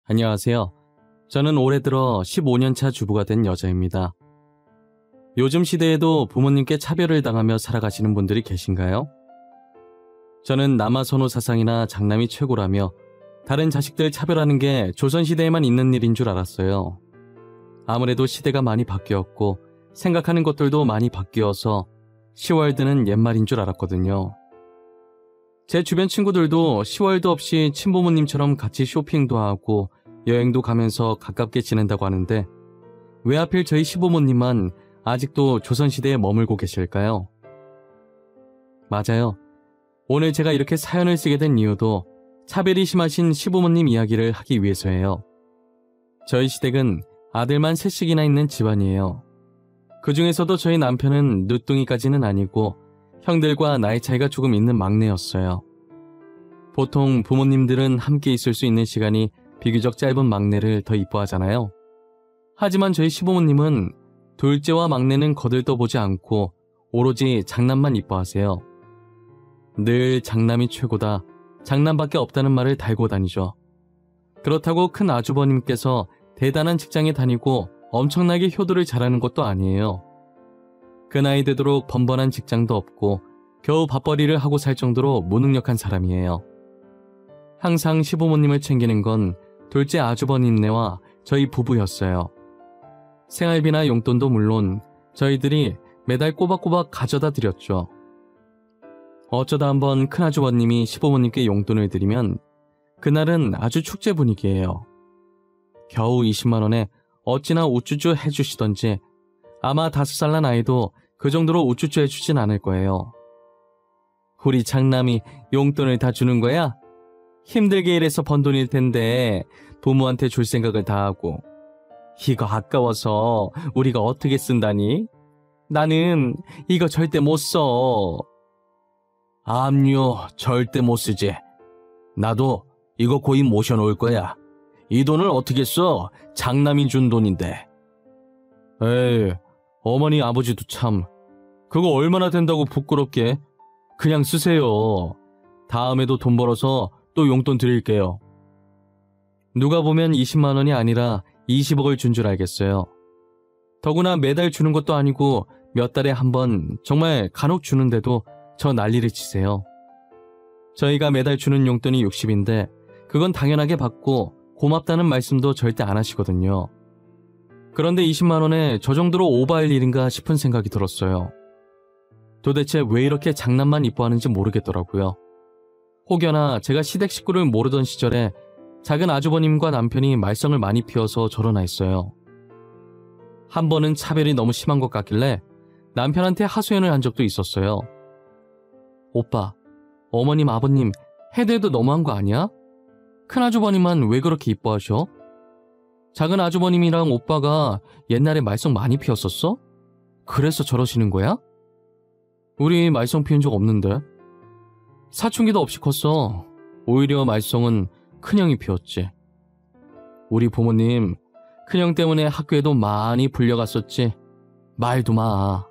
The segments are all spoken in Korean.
안녕하세요. 저는 올해 들어 15년차 주부가 된 여자입니다. 요즘 시대에도 부모님께 차별을 당하며 살아가시는 분들이 계신가요? 저는 남아선호 사상이나 장남이 최고라며 다른 자식들 차별하는 게 조선시대에만 있는 일인 줄 알았어요. 아무래도 시대가 많이 바뀌었고 생각하는 것들도 많이 바뀌어서 10월드는 옛말인 줄 알았거든요. 제 주변 친구들도 10월드 없이 친부모님처럼 같이 쇼핑도 하고 여행도 가면서 가깝게 지낸다고 하는데 왜 하필 저희 시부모님만 아직도 조선시대에 머물고 계실까요? 맞아요. 오늘 제가 이렇게 사연을 쓰게 된 이유도 차별이 심하신 시부모님 이야기를 하기 위해서예요. 저희 시댁은 아들만 셋씩이나 있는 집안이에요. 그 중에서도 저희 남편은 늦둥이까지는 아니고 형들과 나이 차이가 조금 있는 막내였어요. 보통 부모님들은 함께 있을 수 있는 시간이 비교적 짧은 막내를 더 이뻐하잖아요. 하지만 저희 시부모님은 둘째와 막내는 거들떠보지 않고 오로지 장남만 이뻐하세요. 늘 장남이 최고다, 장남밖에 없다는 말을 달고 다니죠. 그렇다고 큰 아주버님께서 대단한 직장에 다니고 엄청나게 효도를 잘하는 것도 아니에요. 그 나이 되도록 번번한 직장도 없고 겨우 밥벌이를 하고 살 정도로 무능력한 사람이에요. 항상 시부모님을 챙기는 건 둘째 아주버님네와 저희 부부였어요. 생활비나 용돈도 물론 저희들이 매달 꼬박꼬박 가져다 드렸죠. 어쩌다 한번 큰아주버님이 시부모님께 용돈을 드리면 그날은 아주 축제 분위기예요. 겨우 20만 원에 어찌나 우쭈쭈 해주시던지 아마 5살 난 아이도 그 정도로 우쭈쭈 해주진 않을 거예요. 우리 장남이 용돈을 다 주는 거야? 힘들게 일해서 번 돈일 텐데 부모한테 줄 생각을 다 하고 이거 아까워서 우리가 어떻게 쓴다니? 나는 이거 절대 못 써. 압류 절대 못 쓰지. 나도 이거 고이 모셔놓을 거야. 이 돈을 어떻게 써? 장남이 준 돈인데. 에이, 어머니 아버지도 참. 그거 얼마나 된다고 부끄럽게. 그냥 쓰세요. 다음에도 돈 벌어서 또 용돈 드릴게요. 누가 보면 20만 원이 아니라 20억을 준 줄 알겠어요. 더구나 매달 주는 것도 아니고 몇 달에 한 번 정말 간혹 주는데도 저 난리를 치세요. 저희가 매달 주는 용돈이 60인데 그건 당연하게 받고 고맙다는 말씀도 절대 안 하시거든요. 그런데 20만 원에 저 정도로 오버할 일인가 싶은 생각이 들었어요. 도대체 왜 이렇게 장남만 이뻐하는지 모르겠더라고요. 혹여나 제가 시댁 식구를 모르던 시절에 작은 아주버님과 남편이 말썽을 많이 피워서 저러나 했어요. 한 번은 차별이 너무 심한 것 같길래 남편한테 하소연을 한 적도 있었어요. 오빠, 어머님, 아버님 해도 너무한 거 아니야? 큰아주버님만 왜 그렇게 이뻐하셔? 작은 아주버님이랑 오빠가 옛날에 말썽 많이 피웠었어? 그래서 저러시는 거야? 우리 말썽 피운 적 없는데. 사춘기도 없이 컸어. 오히려 말썽은 큰형이 피웠지. 우리 부모님 큰형 때문에 학교에도 많이 불려갔었지. 말도 마.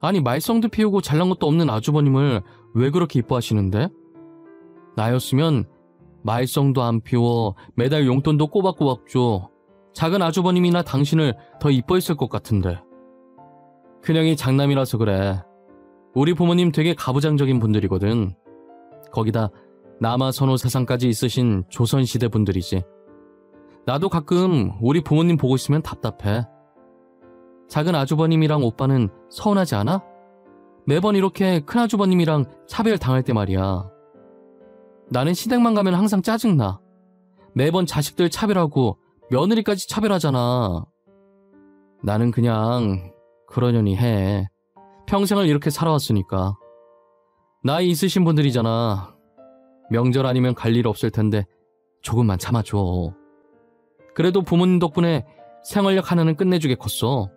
아니 말썽도 피우고 잘난 것도 없는 아주버님을 왜 그렇게 이뻐하시는데? 나였으면 말썽도 안 피워 매달 용돈도 꼬박꼬박 줘. 작은 아주버님이나 당신을 더 이뻐했을 것 같은데. 큰형이 장남이라서 그래. 우리 부모님 되게 가부장적인 분들이거든. 거기다 남아선호 사상까지 있으신 조선시대 분들이지. 나도 가끔 우리 부모님 보고 있으면 답답해. 작은 아주버님이랑 오빠는 서운하지 않아? 매번 이렇게 큰아주버님이랑 차별 당할 때 말이야. 나는 시댁만 가면 항상 짜증나. 매번 자식들 차별하고 며느리까지 차별하잖아. 나는 그냥 그러려니 해. 평생을 이렇게 살아왔으니까. 나이 있으신 분들이잖아. 명절 아니면 갈 일 없을 텐데 조금만 참아줘. 그래도 부모님 덕분에 생활력 하나는 끝내주게 컸어.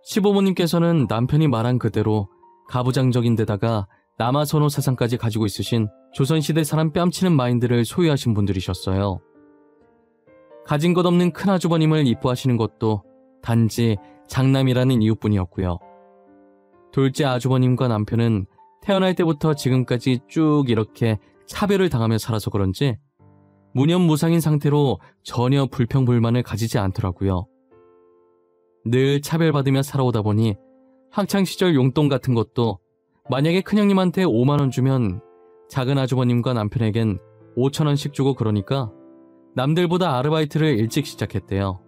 시부모님께서는 남편이 말한 그대로 가부장적인 데다가 남아선호 사상까지 가지고 있으신 조선시대 사람 뺨치는 마인드를 소유하신 분들이셨어요. 가진 것 없는 큰아주버님을 이뻐하시는 것도 단지 장남이라는 이유뿐이었고요. 둘째 아주버님과 남편은 태어날 때부터 지금까지 쭉 이렇게 차별을 당하며 살아서 그런지 무념무상인 상태로 전혀 불평불만을 가지지 않더라고요. 늘 차별받으며 살아오다 보니 학창시절 용돈 같은 것도 만약에 큰형님한테 5만 원 주면 작은 아주버님과 남편에겐 5천 원씩 주고 그러니까 남들보다 아르바이트를 일찍 시작했대요.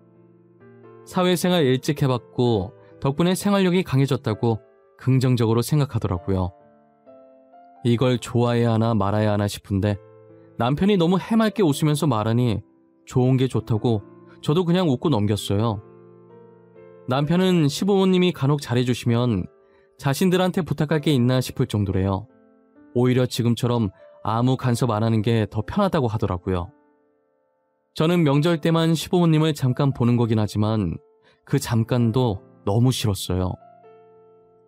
사회생활 일찍 해봤고 덕분에 생활력이 강해졌다고 긍정적으로 생각하더라고요. 이걸 좋아해야 하나 말아야 하나 싶은데 남편이 너무 해맑게 웃으면서 말하니 좋은 게 좋다고 저도 그냥 웃고 넘겼어요. 남편은 시부모님이 간혹 잘해주시면 자신들한테 부탁할 게 있나 싶을 정도래요. 오히려 지금처럼 아무 간섭 안 하는 게 더 편하다고 하더라고요. 저는 명절 때만 시부모님을 잠깐 보는 거긴 하지만 그 잠깐도 너무 싫었어요.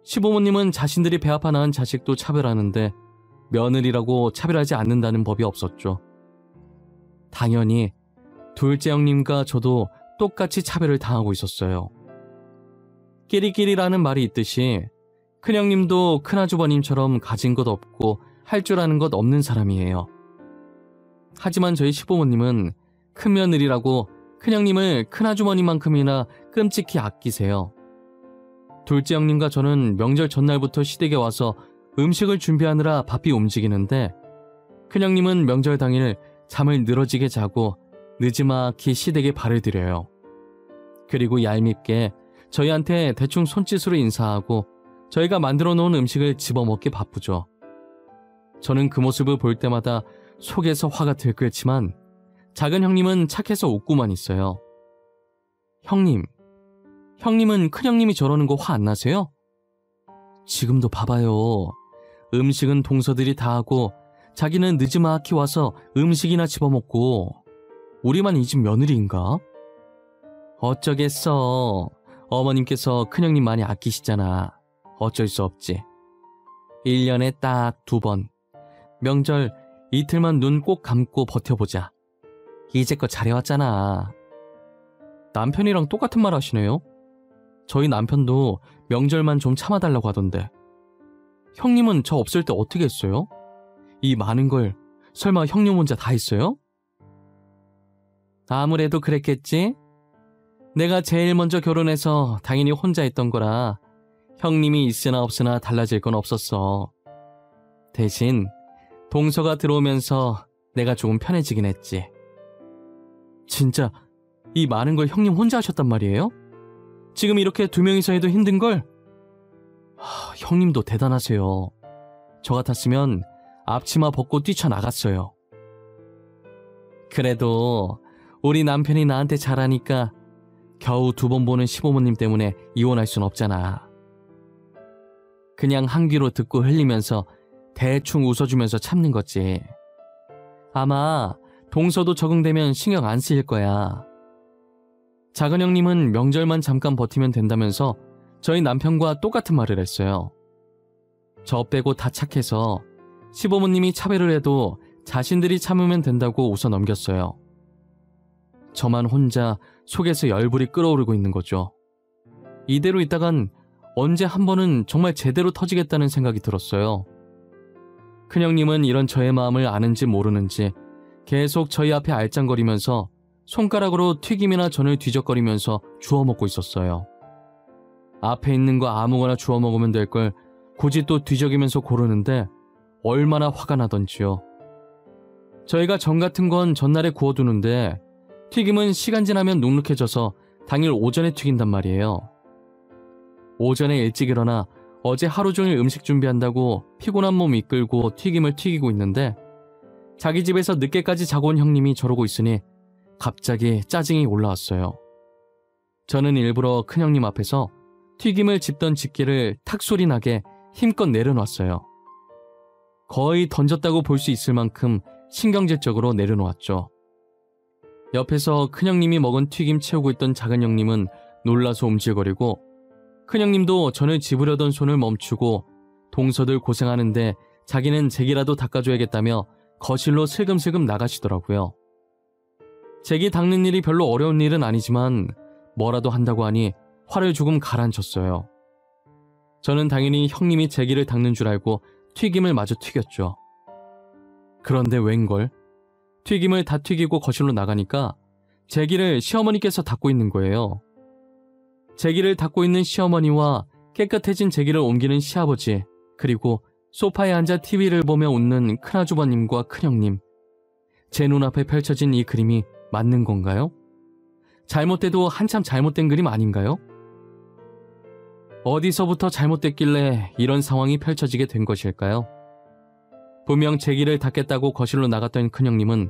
시부모님은 자신들이 배 아파 낳은 자식도 차별하는데 며느리라고 차별하지 않는다는 법이 없었죠. 당연히 둘째 형님과 저도 똑같이 차별을 당하고 있었어요. 끼리끼리라는 말이 있듯이 큰형님도 큰아주버님처럼 가진 것 없고 할 줄 아는 것 없는 사람이에요. 하지만 저희 시부모님은 큰며느리라고 큰형님을 큰아주머니만큼이나 끔찍히 아끼세요. 둘째 형님과 저는 명절 전날부터 시댁에 와서 음식을 준비하느라 바삐 움직이는데 큰형님은 명절 당일 잠을 늘어지게 자고 느지막이 시댁에 발을 들여요. 그리고 얄밉게 저희한테 대충 손짓으로 인사하고 저희가 만들어 놓은 음식을 집어먹기 바쁘죠. 저는 그 모습을 볼 때마다 속에서 화가 들끓지만 작은 형님은 착해서 웃고만 있어요. 형님은 큰형님이 저러는 거 화 안 나세요? 지금도 봐봐요. 음식은 동서들이 다 하고 자기는 느지막이 와서 음식이나 집어먹고 우리만 이 집 며느리인가? 어쩌겠어. 어머님께서 큰형님 많이 아끼시잖아. 어쩔 수 없지. 1년에 딱 2번. 명절 이틀만 눈 꼭 감고 버텨보자. 이제껏 잘해왔잖아. 남편이랑 똑같은 말 하시네요. 저희 남편도 명절만 좀 참아달라고 하던데. 형님은 저 없을 때 어떻게 했어요? 이 많은 걸 설마 형님 혼자 다 했어요? 아무래도 그랬겠지? 내가 제일 먼저 결혼해서 당연히 혼자 했던 거라 형님이 있으나 없으나 달라질 건 없었어. 대신 동서가 들어오면서 내가 조금 편해지긴 했지. 진짜 이 많은 걸 형님 혼자 하셨단 말이에요? 지금 이렇게 2명이서 해도 힘든걸? 형님도 대단하세요. 저 같았으면 앞치마 벗고 뛰쳐나갔어요. 그래도 우리 남편이 나한테 잘하니까 겨우 2번 보는 시부모님 때문에 이혼할 순 없잖아. 그냥 한 귀로 듣고 흘리면서 대충 웃어주면서 참는 거지. 아마 동서도 적응되면 신경 안 쓰일 거야. 작은 형님은 명절만 잠깐 버티면 된다면서 저희 남편과 똑같은 말을 했어요. 저 빼고 다 착해서 시부모님이 차별을 해도 자신들이 참으면 된다고 웃어 넘겼어요. 저만 혼자 속에서 열불이 끓어오르고 있는 거죠. 이대로 있다간 언제 한 번은 정말 제대로 터지겠다는 생각이 들었어요. 큰형님은 이런 저의 마음을 아는지 모르는지 계속 저희 앞에 알짱거리면서 손가락으로 튀김이나 전을 뒤적거리면서 주워 먹고 있었어요. 앞에 있는 거 아무거나 주워 먹으면 될 걸 굳이 또 뒤적이면서 고르는데 얼마나 화가 나던지요. 저희가 전 같은 건 전날에 구워두는데 튀김은 시간 지나면 눅눅해져서 당일 오전에 튀긴단 말이에요. 오전에 일찍 일어나 어제 하루 종일 음식 준비한다고 피곤한 몸 이끌고 튀김을 튀기고 있는데 자기 집에서 늦게까지 자고 온 형님이 저러고 있으니 갑자기 짜증이 올라왔어요. 저는 일부러 큰형님 앞에서 튀김을 집던 집게를 탁 소리 나게 힘껏 내려놨어요. 거의 던졌다고 볼 수 있을 만큼 신경질적으로 내려놓았죠. 옆에서 큰형님이 먹은 튀김 채우고 있던 작은 형님은 놀라서 움찔거리고 큰형님도 전을 집으려던 손을 멈추고 동서들 고생하는데 자기는 제기라도 닦아줘야겠다며 거실로 슬금슬금 나가시더라고요. 제기 닦는 일이 별로 어려운 일은 아니지만 뭐라도 한다고 하니 화를 조금 가라앉혔어요. 저는 당연히 형님이 제기를 닦는 줄 알고 튀김을 마저 튀겼죠. 그런데 웬걸 튀김을 다 튀기고 거실로 나가니까 제기를 시어머니께서 닦고 있는 거예요. 제기를 닦고 있는 시어머니와 깨끗해진 제기를 옮기는 시아버지, 그리고 소파에 앉아 TV를 보며 웃는 큰아주버님과 큰형님. 제 눈앞에 펼쳐진 이 그림이 맞는 건가요? 잘못돼도 한참 잘못된 그림 아닌가요? 어디서부터 잘못됐길래 이런 상황이 펼쳐지게 된 것일까요? 분명 제기를 닦겠다고 거실로 나갔던 큰형님은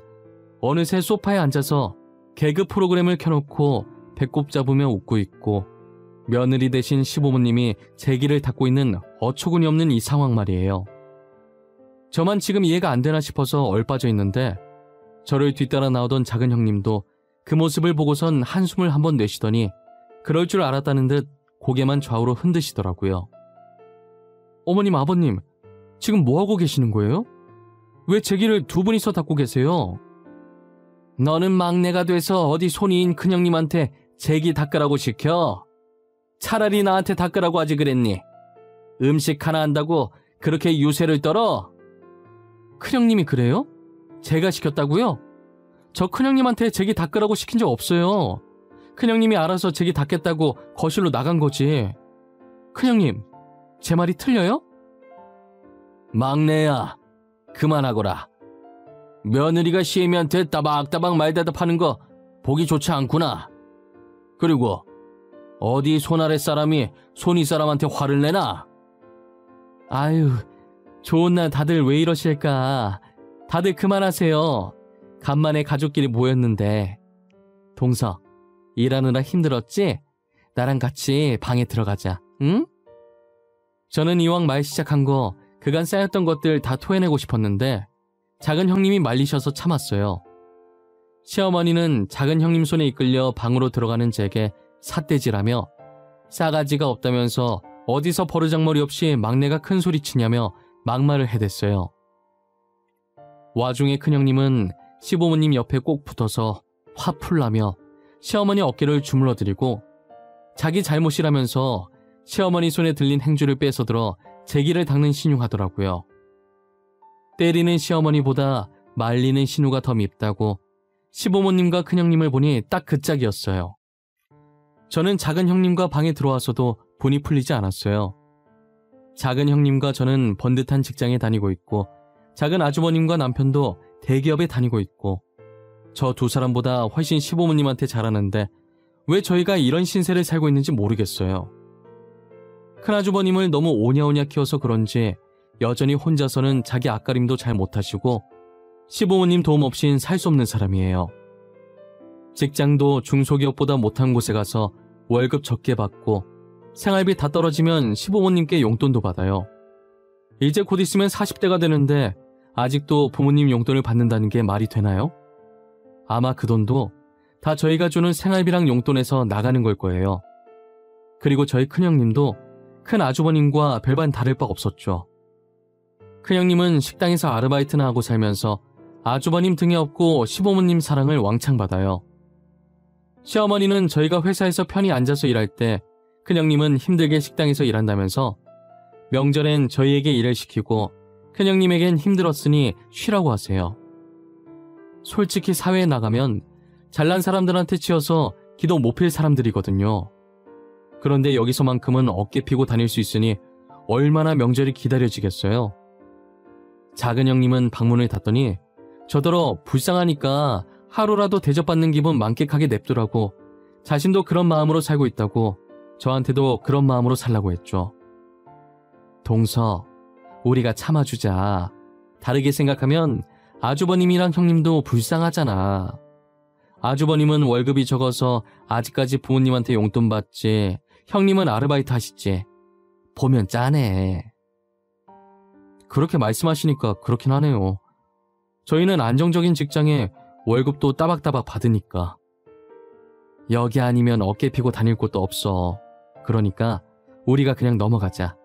어느새 소파에 앉아서 개그 프로그램을 켜놓고 배꼽 잡으며 웃고 있고, 며느리 대신 시부모님이 제기를 닦고 있는 어처구니 없는 이 상황 말이에요. 저만 지금 이해가 안 되나 싶어서 얼빠져 있는데, 저를 뒤따라 나오던 작은 형님도 그 모습을 보고선 한숨을 한번 내쉬더니 그럴 줄 알았다는 듯 고개만 좌우로 흔드시더라고요. 어머님, 아버님, 지금 뭐하고 계시는 거예요? 왜 제기를 두 분이서 닦고 계세요? 너는 막내가 돼서 어디 손이인 큰형님한테 제기 닦으라고 시켜? 차라리 나한테 닦으라고 하지 그랬니? 음식 하나 한다고 그렇게 유세를 떨어? 큰형님이 그래요? 제가 시켰다고요? 저 큰형님한테 제기 닦으라고 시킨 적 없어요. 큰형님이 알아서 제기 닦겠다고 거실로 나간 거지. 큰형님, 제 말이 틀려요? 막내야, 그만하거라. 며느리가 시애미한테 따박따박 말대답하는 거 보기 좋지 않구나. 그리고 어디 손아래 사람이 손위 사람한테 화를 내나? 아유, 좋은 날 다들 왜 이러실까. 다들 그만하세요. 간만에 가족끼리 모였는데. 동서, 일하느라 힘들었지? 나랑 같이 방에 들어가자, 응? 저는 이왕 말 시작한 거 그간 쌓였던 것들 다 토해내고 싶었는데 작은 형님이 말리셔서 참았어요. 시어머니는 작은 형님 손에 이끌려 방으로 들어가는 제게 삿대질하며 싸가지가 없다면서 어디서 버르장머리 없이 막내가 큰 소리 치냐며 막말을 해댔어요. 와중에 큰형님은 시부모님 옆에 꼭 붙어서 화풀나며 시어머니 어깨를 주물러드리고 자기 잘못이라면서 시어머니 손에 들린 행주를 뺏어들어 제기를 닦는 신용하더라고요. 때리는 시어머니보다 말리는 신우가 더 밉다고 시부모님과 큰형님을 보니 딱 그 짝이었어요. 저는 작은 형님과 방에 들어와서도 분이 풀리지 않았어요. 작은 형님과 저는 번듯한 직장에 다니고 있고 작은 아주버님과 남편도 대기업에 다니고 있고 저 두 사람보다 훨씬 시부모님한테 잘하는데 왜 저희가 이런 신세를 살고 있는지 모르겠어요. 큰아주버님을 너무 오냐오냐 키워서 그런지 여전히 혼자서는 자기 앞가림도 잘 못하시고 시부모님 도움 없인 살 수 없는 사람이에요. 직장도 중소기업보다 못한 곳에 가서 월급 적게 받고 생활비 다 떨어지면 시부모님께 용돈도 받아요. 이제 곧 있으면 40대가 되는데 아직도 부모님 용돈을 받는다는 게 말이 되나요? 아마 그 돈도 다 저희가 주는 생활비랑 용돈에서 나가는 걸 거예요. 그리고 저희 큰형님도 큰 아주버님과 별반 다를 바 없었죠. 큰형님은 식당에서 아르바이트나 하고 살면서 아주버님 등에 업고 시부모님 사랑을 왕창 받아요. 시어머니는 저희가 회사에서 편히 앉아서 일할 때 큰형님은 힘들게 식당에서 일한다면서 명절엔 저희에게 일을 시키고 큰형님에겐 힘들었으니 쉬라고 하세요. 솔직히 사회에 나가면 잘난 사람들한테 치여서 기도 못 필 사람들이거든요. 그런데 여기서만큼은 어깨 피고 다닐 수 있으니 얼마나 명절이 기다려지겠어요. 작은 형님은 방문을 닫더니 저더러 불쌍하니까 하루라도 대접받는 기분 만끽하게 냅두라고 자신도 그런 마음으로 살고 있다고 저한테도 그런 마음으로 살라고 했죠. 동서, 우리가 참아주자. 다르게 생각하면 아주버님이랑 형님도 불쌍하잖아. 아주버님은 월급이 적어서 아직까지 부모님한테 용돈 받지, 형님은 아르바이트 하시지. 보면 짠해. 그렇게 말씀하시니까 그렇긴 하네요. 저희는 안정적인 직장에 월급도 따박따박 받으니까. 여기 아니면 어깨 피고 다닐 곳도 없어. 그러니까 우리가 그냥 넘어가자.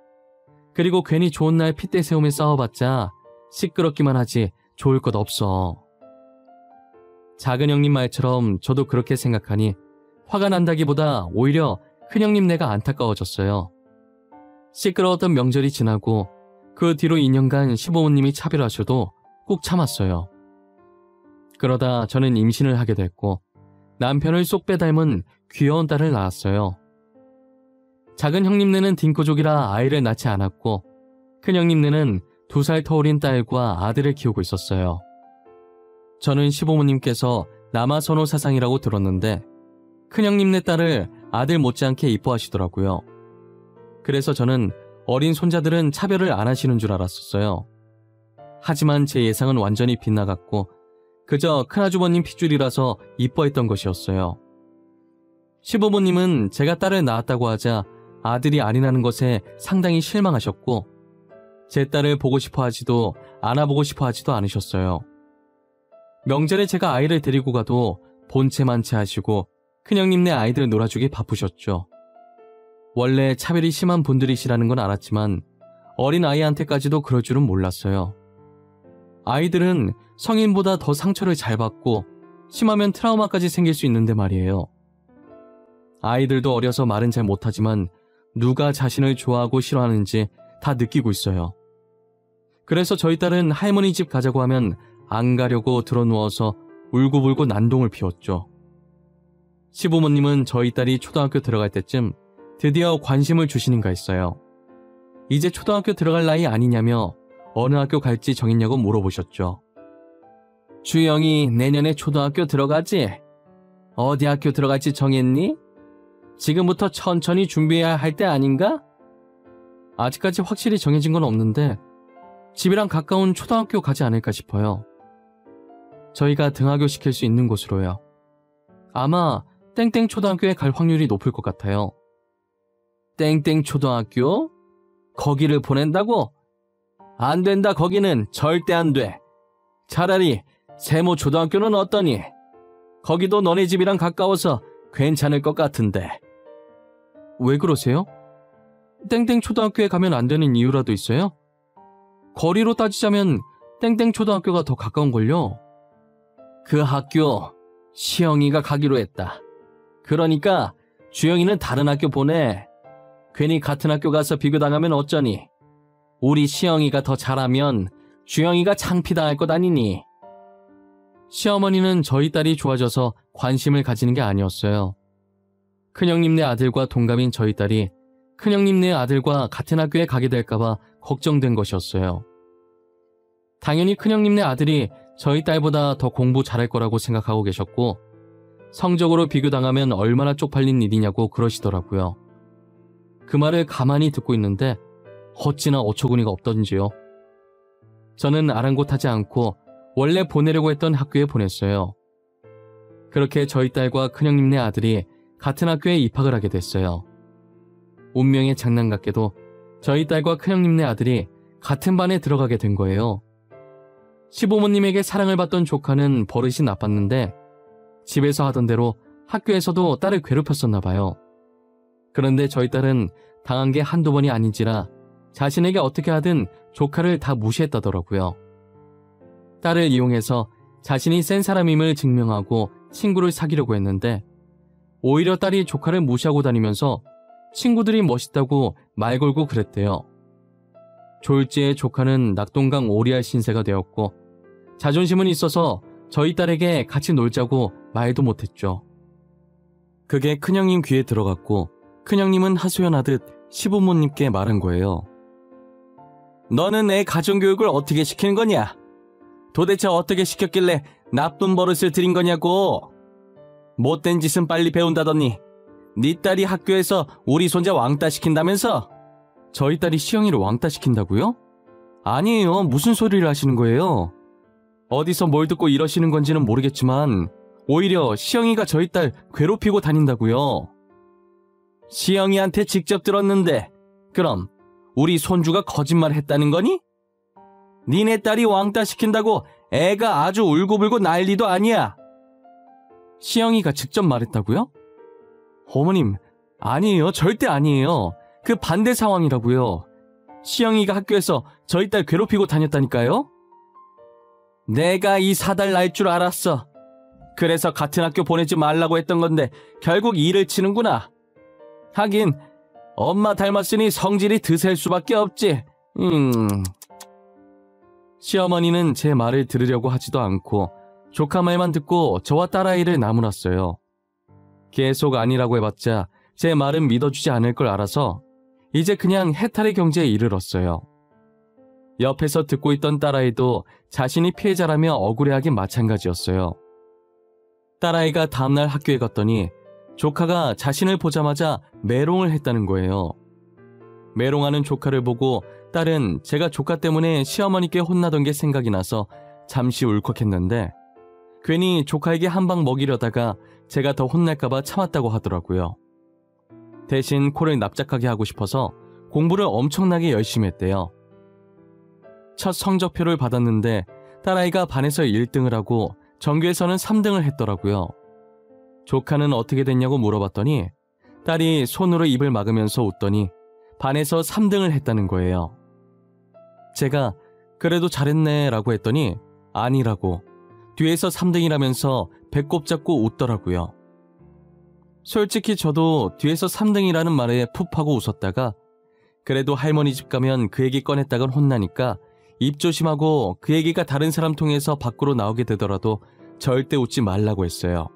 그리고 괜히 좋은 날 핏대 세우며 싸워봤자 시끄럽기만 하지 좋을 것 없어. 작은 형님 말처럼 저도 그렇게 생각하니 화가 난다기보다 오히려 큰형님 내가 안타까워졌어요. 시끄러웠던 명절이 지나고 그 뒤로 2년간 시부모님이 차별하셔도 꾹 참았어요. 그러다 저는 임신을 하게 됐고 남편을 쏙 빼닮은 귀여운 딸을 낳았어요. 작은 형님네는 딩코족이라 아이를 낳지 않았고 큰 형님네는 2살 터울인 딸과 아들을 키우고 있었어요. 저는 시부모님께서 남아선호 사상이라고 들었는데 큰 형님네 딸을 아들 못지않게 이뻐하시더라고요. 그래서 저는 어린 손자들은 차별을 안 하시는 줄 알았었어요. 하지만 제 예상은 완전히 빗나갔고 그저 큰아주버님 핏줄이라서 이뻐했던 것이었어요. 시부모님은 제가 딸을 낳았다고 하자 아들이 아니라는 것에 상당히 실망하셨고 제 딸을 보고 싶어 하지도 안아보고 싶어 하지도 않으셨어요. 명절에 제가 아이를 데리고 가도 본체만체 하시고 큰형님네 아이들 놀아주기 바쁘셨죠. 원래 차별이 심한 분들이시라는 건 알았지만 어린 아이한테까지도 그럴 줄은 몰랐어요. 아이들은 성인보다 더 상처를 잘 받고 심하면 트라우마까지 생길 수 있는데 말이에요. 아이들도 어려서 말은 잘 못하지만 누가 자신을 좋아하고 싫어하는지 다 느끼고 있어요. 그래서 저희 딸은 할머니 집 가자고 하면 안 가려고 드러누워서 울고불고 난동을 피웠죠. 시부모님은 저희 딸이 초등학교 들어갈 때쯤 드디어 관심을 주시는가 했어요. 이제 초등학교 들어갈 나이 아니냐며 어느 학교 갈지 정했냐고 물어보셨죠. 주영이 내년에 초등학교 들어가지? 어디 학교 들어갈지 정했니? 지금부터 천천히 준비해야 할 때 아닌가? 아직까지 확실히 정해진 건 없는데 집이랑 가까운 초등학교 가지 않을까 싶어요. 저희가 등하교 시킬 수 있는 곳으로요. 아마 땡땡 초등학교에 갈 확률이 높을 것 같아요. 땡땡 초등학교? 거기를 보낸다고? 안 된다. 거기는 절대 안 돼. 차라리 세모 초등학교는 어떠니? 거기도 너네 집이랑 가까워서 괜찮을 것 같은데. 왜 그러세요? 땡땡 초등학교에 가면 안 되는 이유라도 있어요? 거리로 따지자면 땡땡 초등학교가 더 가까운걸요. 그 학교 시영이가 가기로 했다. 그러니까 주영이는 다른 학교 보내. 괜히 같은 학교 가서 비교당하면 어쩌니. 우리 시영이가 더 잘하면 주영이가 창피당할 것 아니니. 시어머니는 저희 딸이 좋아져서 관심을 가지는 게 아니었어요. 큰형님네 아들과 동갑인 저희 딸이 큰형님네 아들과 같은 학교에 가게 될까봐 걱정된 것이었어요. 당연히 큰형님네 아들이 저희 딸보다 더 공부 잘할 거라고 생각하고 계셨고 성적으로 비교당하면 얼마나 쪽팔린 일이냐고 그러시더라고요. 그 말을 가만히 듣고 있는데 어찌나 어처구니가 없던지요. 저는 아랑곳하지 않고 원래 보내려고 했던 학교에 보냈어요. 그렇게 저희 딸과 큰형님네 아들이 같은 학교에 입학을 하게 됐어요. 운명의 장난 같게도 저희 딸과 큰형님네 아들이 같은 반에 들어가게 된 거예요. 시부모님에게 사랑을 받던 조카는 버릇이 나빴는데 집에서 하던 대로 학교에서도 딸을 괴롭혔었나 봐요. 그런데 저희 딸은 당한 게 한두 번이 아닌지라 자신에게 어떻게 하든 조카를 다 무시했다더라고요. 딸을 이용해서 자신이 센 사람임을 증명하고 친구를 사귀려고 했는데 오히려 딸이 조카를 무시하고 다니면서 친구들이 멋있다고 말 걸고 그랬대요. 졸지에 조카는 낙동강 오리알 신세가 되었고 자존심은 있어서 저희 딸에게 같이 놀자고 말도 못했죠. 그게 큰형님 귀에 들어갔고 큰형님은 하소연하듯 시부모님께 말한 거예요. 너는 애 가정교육을 어떻게 시키는 거냐? 도대체 어떻게 시켰길래 나쁜 버릇을 들인 거냐고. 못된 짓은 빨리 배운다더니 네 딸이 학교에서 우리 손자 왕따 시킨다면서? 저희 딸이 시영이를 왕따 시킨다고요? 아니에요. 무슨 소리를 하시는 거예요? 어디서 뭘 듣고 이러시는 건지는 모르겠지만 오히려 시영이가 저희 딸 괴롭히고 다닌다고요. 시영이한테 직접 들었는데 그럼 우리 손주가 거짓말 했다는 거니? 니네 딸이 왕따 시킨다고 애가 아주 울고불고 난리도 아니야. 시영이가 직접 말했다고요? 어머님, 아니에요. 절대 아니에요. 그 반대 상황이라고요. 시영이가 학교에서 저희 딸 괴롭히고 다녔다니까요? 내가 이 사달 날 줄 알았어. 그래서 같은 학교 보내지 말라고 했던 건데 결국 일을 치는구나. 하긴 엄마 닮았으니 성질이 드셀 수밖에 없지. 시어머니는 제 말을 들으려고 하지도 않고 조카 말만 듣고 저와 딸아이를 나무랐어요. 계속 아니라고 해봤자 제 말은 믿어주지 않을 걸 알아서 이제 그냥 해탈의 경지에 이르렀어요. 옆에서 듣고 있던 딸아이도 자신이 피해자라며 억울해하긴 마찬가지였어요. 딸아이가 다음날 학교에 갔더니 조카가 자신을 보자마자 메롱을 했다는 거예요. 메롱하는 조카를 보고 딸은 제가 조카 때문에 시어머니께 혼나던 게 생각이 나서 잠시 울컥했는데 괜히 조카에게 한 방 먹이려다가 제가 더 혼날까봐 참았다고 하더라고요. 대신 코를 납작하게 하고 싶어서 공부를 엄청나게 열심히 했대요. 첫 성적표를 받았는데 딸아이가 반에서 1등을 하고 전교에서는 3등을 했더라고요. 조카는 어떻게 됐냐고 물어봤더니 딸이 손으로 입을 막으면서 웃더니 반에서 3등을 했다는 거예요. 제가 그래도 잘했네 라고 했더니 아니라고 뒤에서 3등이라면서 배꼽 잡고 웃더라고요. 솔직히 저도 뒤에서 3등이라는 말에 푹 하고 웃었다가 그래도 할머니 집 가면 그 얘기 꺼냈다간 혼나니까 입 조심하고 그 얘기가 다른 사람 통해서 밖으로 나오게 되더라도 절대 웃지 말라고 했어요.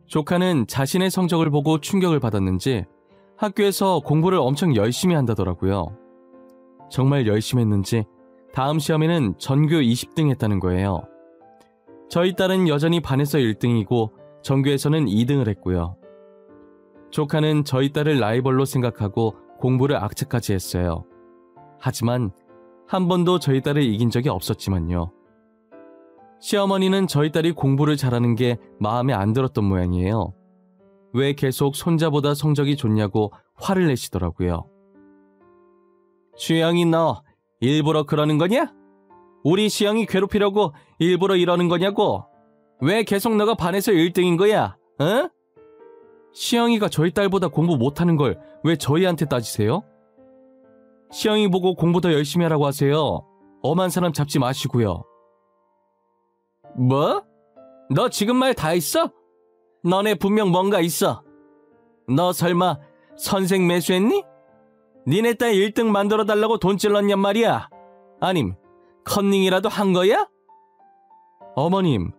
조카는 자신의 성적을 보고 충격을 받았는지 학교에서 공부를 엄청 열심히 한다더라고요. 정말 열심히 했는지 다음 시험에는 전교 20등 했다는 거예요. 저희 딸은 여전히 반에서 1등이고 전교에서는 2등을 했고요. 조카는 저희 딸을 라이벌로 생각하고 공부를 악착같이 했어요. 하지만 한 번도 저희 딸을 이긴 적이 없었지만요. 시어머니는 저희 딸이 공부를 잘하는 게 마음에 안 들었던 모양이에요. 왜 계속 손자보다 성적이 좋냐고 화를 내시더라고요. 주영이 너 일부러 그러는 거냐? 우리 시영이 괴롭히려고 일부러 이러는 거냐고? 왜 계속 너가 반에서 1등인 거야? 어? 시영이가 저희 딸보다 공부 못하는 걸 왜 저희한테 따지세요? 시영이 보고 공부 더 열심히 하라고 하세요. 엄한 사람 잡지 마시고요. 뭐? 너 지금 말 다 했어? 너네 분명 뭔가 있어. 너 설마 선생 매수했니? 니네 딸 1등 만들어달라고 돈 찔렀냔 말이야. 아님 컨닝이라도 한 거야? 어머님,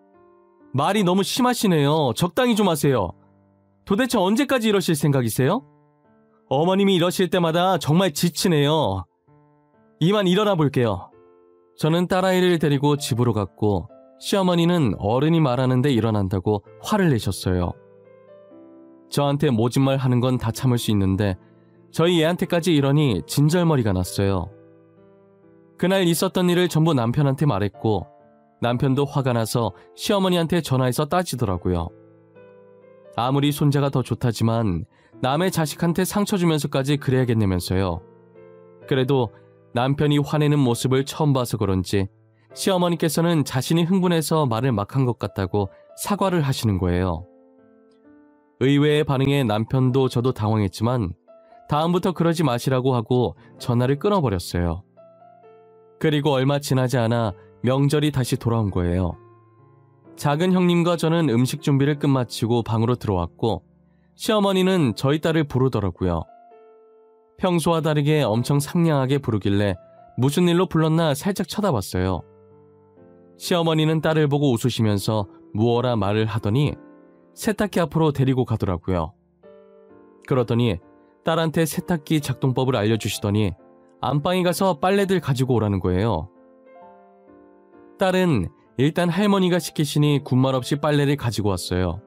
말이 너무 심하시네요. 적당히 좀 하세요. 도대체 언제까지 이러실 생각이세요? 어머님이 이러실 때마다 정말 지치네요. 이만 일어나 볼게요. 저는 딸아이를 데리고 집으로 갔고 시어머니는 어른이 말하는데 일어난다고 화를 내셨어요. 저한테 모진말 하는 건 다 참을 수 있는데 저희 애한테까지 이러니 진절머리가 났어요. 그날 있었던 일을 전부 남편한테 말했고 남편도 화가 나서 시어머니한테 전화해서 따지더라고요. 아무리 손자가 더 좋다지만 남의 자식한테 상처 주면서까지 그래야겠냐면서요. 그래도 남편이 화내는 모습을 처음 봐서 그런지 시어머니께서는 자신이 흥분해서 말을 막 한 것 같다고 사과를 하시는 거예요. 의외의 반응에 남편도 저도 당황했지만 다음부터 그러지 마시라고 하고 전화를 끊어버렸어요. 그리고 얼마 지나지 않아 명절이 다시 돌아온 거예요. 작은 형님과 저는 음식 준비를 끝마치고 방으로 들어왔고 시어머니는 저희 딸을 부르더라고요. 평소와 다르게 엄청 상냥하게 부르길래 무슨 일로 불렀나 살짝 쳐다봤어요. 시어머니는 딸을 보고 웃으시면서 무어라 말을 하더니 세탁기 앞으로 데리고 가더라고요. 그러더니 딸한테 세탁기 작동법을 알려주시더니 안방에 가서 빨래들 가지고 오라는 거예요. 딸은 일단 할머니가 시키시니 군말 없이 빨래를 가지고 왔어요.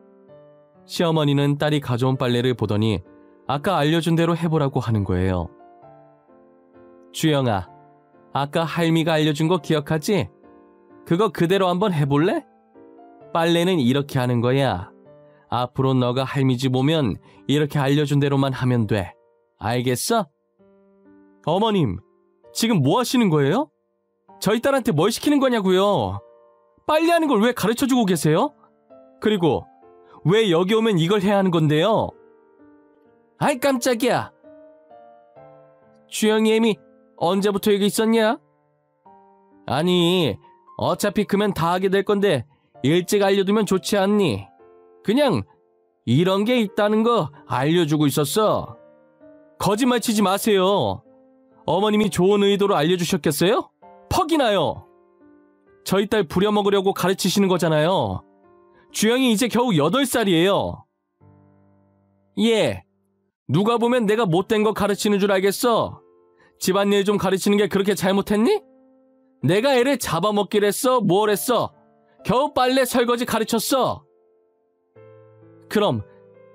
시어머니는 딸이 가져온 빨래를 보더니 아까 알려준 대로 해보라고 하는 거예요. 주영아, 아까 할미가 알려준 거 기억하지? 그거 그대로 한번 해볼래? 빨래는 이렇게 하는 거야. 앞으로 너가 할미 집 오면 이렇게 알려준 대로만 하면 돼. 알겠어? 어머님, 지금 뭐 하시는 거예요? 저희 딸한테 뭘 시키는 거냐고요? 빨래하는 걸 왜 가르쳐주고 계세요? 그리고 왜 여기 오면 이걸 해야 하는 건데요? 아이 깜짝이야. 주영이 애미 언제부터 여기 있었냐? 아니 어차피 크면 다 하게 될 건데 일찍 알려두면 좋지 않니? 그냥 이런 게 있다는 거 알려주고 있었어. 거짓말 치지 마세요. 어머님이 좋은 의도로 알려주셨겠어요? 퍽이나요. 저희 딸 부려먹으려고 가르치시는 거잖아요. 주영이 이제 겨우 8살이에요. 예, 누가 보면 내가 못된 거 가르치는 줄 알겠어? 집안일 좀 가르치는 게 그렇게 잘못했니? 내가 애를 잡아먹기를 했어? 뭘 했어? 겨우 빨래 설거지 가르쳤어. 그럼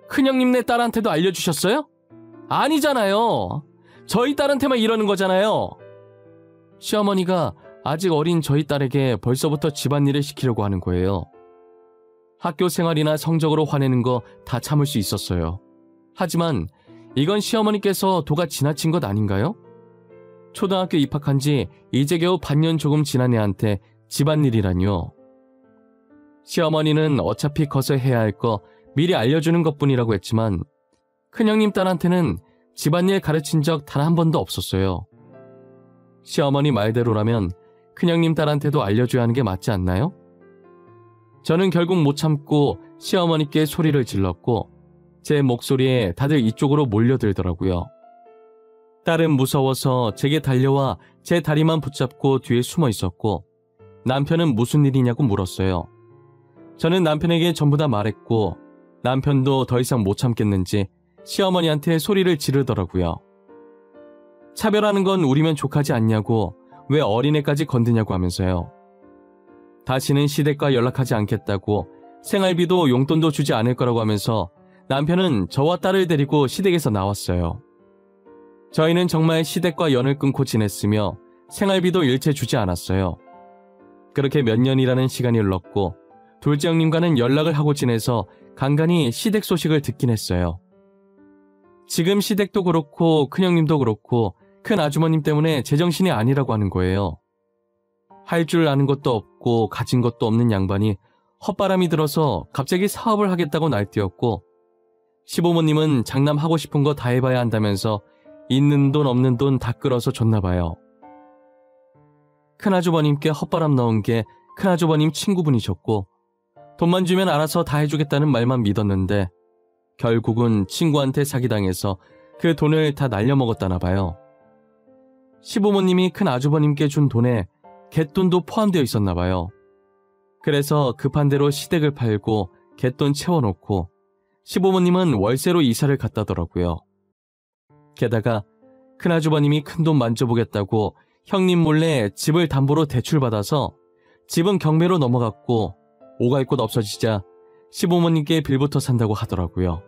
큰형님네 딸한테도 알려주셨어요? 아니잖아요. 저희 딸한테만 이러는 거잖아요. 시어머니가 아직 어린 저희 딸에게 벌써부터 집안일을 시키려고 하는 거예요. 학교 생활이나 성적으로 화내는 거 다 참을 수 있었어요. 하지만 이건 시어머니께서 도가 지나친 것 아닌가요? 초등학교 입학한 지 이제 겨우 반년 조금 지난 애한테 집안일이라뇨. 시어머니는 어차피 커서 해야 할 거 미리 알려주는 것뿐이라고 했지만 큰형님 딸한테는 집안일 가르친 적 단 한 번도 없었어요. 시어머니 말대로라면 큰형님 딸한테도 알려줘야 하는 게 맞지 않나요? 저는 결국 못 참고 시어머니께 소리를 질렀고 제 목소리에 다들 이쪽으로 몰려들더라고요. 딸은 무서워서 제게 달려와 제 다리만 붙잡고 뒤에 숨어 있었고 남편은 무슨 일이냐고 물었어요. 저는 남편에게 전부 다 말했고 남편도 더 이상 못 참겠는지 시어머니한테 소리를 지르더라고요. 차별하는 건 우리면 족하지 않냐고 왜 어린애까지 건드냐고 하면서요. 다시는 시댁과 연락하지 않겠다고 생활비도 용돈도 주지 않을 거라고 하면서 남편은 저와 딸을 데리고 시댁에서 나왔어요. 저희는 정말 시댁과 연을 끊고 지냈으며 생활비도 일체 주지 않았어요. 그렇게 몇 년이라는 시간이 흘렀고 둘째 형님과는 연락을 하고 지내서 간간히 시댁 소식을 듣긴 했어요. 지금 시댁도 그렇고 큰형님도 그렇고 큰 아주머님 때문에 제정신이 아니라고 하는 거예요. 할 줄 아는 것도 없고 가진 것도 없는 양반이 헛바람이 들어서 갑자기 사업을 하겠다고 날뛰었고 시부모님은 장남하고 싶은 거 다 해봐야 한다면서 있는 돈 없는 돈 다 끌어서 줬나 봐요. 큰아주버님께 헛바람 넣은 게 큰아주버님 친구분이셨고 돈만 주면 알아서 다 해주겠다는 말만 믿었는데 결국은 친구한테 사기당해서 그 돈을 다 날려먹었다나 봐요. 시부모님이 큰아주버님께 준 돈에 갯돈도 포함되어 있었나 봐요. 그래서 급한 대로 시댁을 팔고 갯돈 채워놓고 시부모님은 월세로 이사를 갔다더라고요. 게다가 큰아주버님이 큰돈 만져보겠다고 형님 몰래 집을 담보로 대출받아서 집은 경매로 넘어갔고 오갈 곳 없어지자 시부모님께 빌부터 산다고 하더라고요.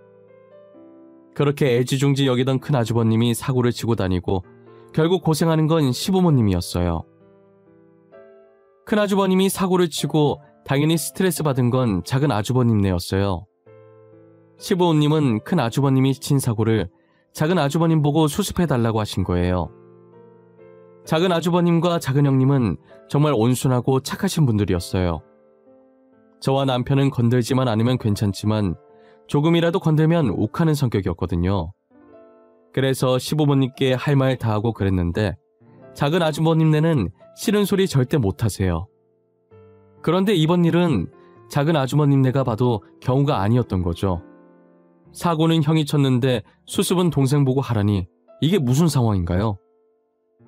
그렇게 애지중지 여기던 큰아주버님이 사고를 치고 다니고 결국 고생하는 건 시부모님이었어요. 큰아주버님이 사고를 치고 당연히 스트레스 받은 건 작은 아주버님네였어요. 시부모님은 큰아주버님이 친 사고를 작은 아주버님 보고 수습해달라고 하신 거예요. 작은 아주버님과 작은 형님은 정말 온순하고 착하신 분들이었어요. 저와 남편은 건들지만 않으면 괜찮지만 조금이라도 건들면 욱하는 성격이었거든요. 그래서 시부모님께 할 말 다 하고 그랬는데 작은 아주버님네는 싫은 소리 절대 못하세요. 그런데 이번 일은 작은 아주머님네가 봐도 경우가 아니었던 거죠. 사고는 형이 쳤는데 수습은 동생 보고 하라니 이게 무슨 상황인가요?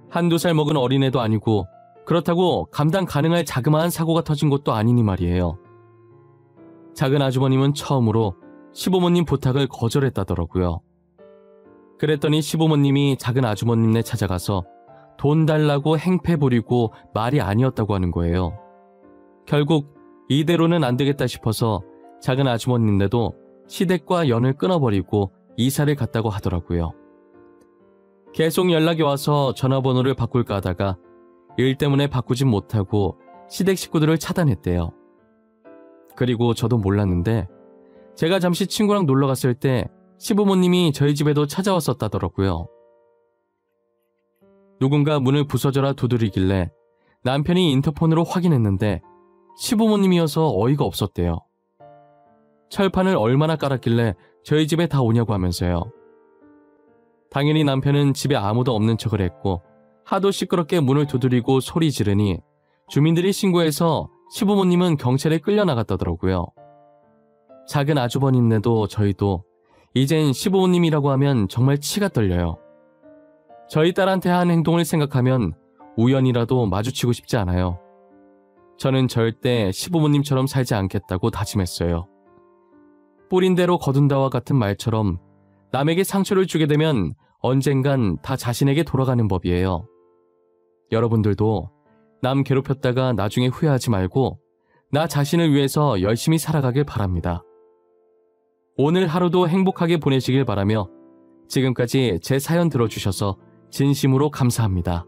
한두 살 먹은 어린애도 아니고 그렇다고 감당 가능할 자그마한 사고가 터진 것도 아니니 말이에요. 작은 아주머님은 처음으로 시부모님 부탁을 거절했다더라고요. 그랬더니 시부모님이 작은 아주머님네 찾아가서 돈 달라고 행패 부리고 말이 아니었다고 하는 거예요. 결국 이대로는 안 되겠다 싶어서 작은 아주머님네도 시댁과 연을 끊어버리고 이사를 갔다고 하더라고요. 계속 연락이 와서 전화번호를 바꿀까 하다가 일 때문에 바꾸진 못하고 시댁 식구들을 차단했대요. 그리고 저도 몰랐는데 제가 잠시 친구랑 놀러 갔을 때 시부모님이 저희 집에도 찾아왔었다더라고요. 누군가 문을 부서져라 두드리길래 남편이 인터폰으로 확인했는데 시부모님이어서 어이가 없었대요. 철판을 얼마나 깔았길래 저희 집에 다 오냐고 하면서요. 당연히 남편은 집에 아무도 없는 척을 했고 하도 시끄럽게 문을 두드리고 소리 지르니 주민들이 신고해서 시부모님은 경찰에 끌려나갔다더라고요. 작은 아주버님네도 저희도 이젠 시부모님이라고 하면 정말 치가 떨려요. 저희 딸한테 한 행동을 생각하면 우연이라도 마주치고 싶지 않아요. 저는 절대 시부모님처럼 살지 않겠다고 다짐했어요. 뿌린 대로 거둔다와 같은 말처럼 남에게 상처를 주게 되면 언젠간 다 자신에게 돌아가는 법이에요. 여러분들도 남 괴롭혔다가 나중에 후회하지 말고 나 자신을 위해서 열심히 살아가길 바랍니다. 오늘 하루도 행복하게 보내시길 바라며 지금까지 제 사연 들어주셔서 진심으로 감사합니다.